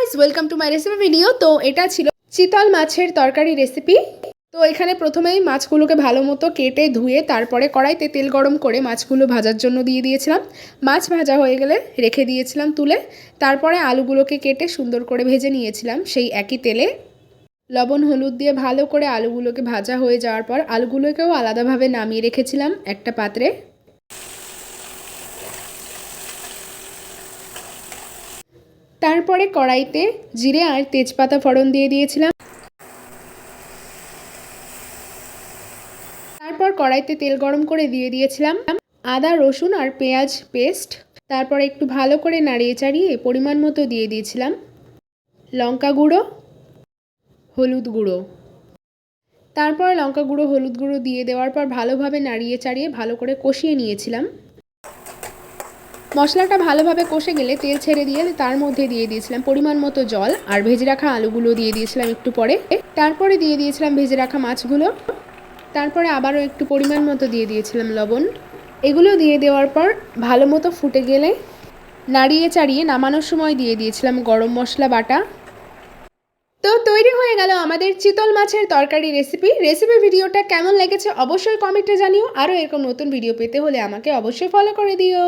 Guys, welcome to my recipe video. তো এটা ছিল চিতল মাছের তরকারি রেসিপি। তো এখানে প্রথমেই মাছগুলোকে ভালো মতো কেটে ধুয়ে তারপরে কড়াইতে তেল গরম করে মাছগুলো ভাজার জন্য দিয়ে দিয়েছিলাম। মাছ ভাজা হয়ে গেলে রেখে দিয়েছিলাম তুলে। তারপরে আলুগুলোকে কেটে সুন্দর করে ভেজে নিয়েছিলাম সেই একই তেলে। লবণ হলুদ দিয়ে ভালো করে আলুগুলোকে ভাজা হয়ে যাওয়ার পর আলুগুলোকেও আলাদাভাবে নামিয়ে রেখেছিলাম একটা পাত্রে। তারপরে কড়াইতে জিরে আর তেজপাতা ফোড়ন দিয়ে দিয়েছিলাম। তারপর কড়াইতে তেল গরম করে দিয়ে দিয়েছিলাম আদা রসুন আর পেঁয়াজ পেস্ট। তারপর একটু ভালো করে নাড়িয়ে চাড়িয়ে পরিমাণ মতো দিয়ে দিয়েছিলাম লঙ্কা গুঁড়ো, হলুদ গুঁড়ো। তারপর লঙ্কা গুঁড়ো হলুদ গুঁড়ো দিয়ে দেওয়ার পর ভালোভাবে নাড়িয়ে চাড়িয়ে ভালো করে কষিয়ে নিয়েছিলাম। মশলাটা ভালোভাবে কষে গেলে তেল ছেড়ে দিয়ে তার মধ্যে দিয়ে দিয়েছিলাম পরিমাণ মতো জল আর ভেজে রাখা আলুগুলো দিয়ে দিয়েছিলাম একটু পরে। তারপরে দিয়ে দিয়েছিলাম ভেজে রাখা মাছগুলো। তারপরে আবারও একটু পরিমাণ মতো দিয়ে দিয়েছিলাম লবণ। এগুলো দিয়ে দেওয়ার পর ভালো মতো ফুটে গেলে নাড়িয়ে চাড়িয়ে নামানোর সময় দিয়ে দিয়েছিলাম গরম মশলা বাটা। তো তৈরি হয়ে গেল আমাদের চিতল মাছের তরকারি রেসিপি ভিডিওটা কেমন লেগেছে অবশ্যই কমেন্টে জানিও। আরও এরকম নতুন ভিডিও পেতে হলে আমাকে অবশ্যই ফলো করে দিও।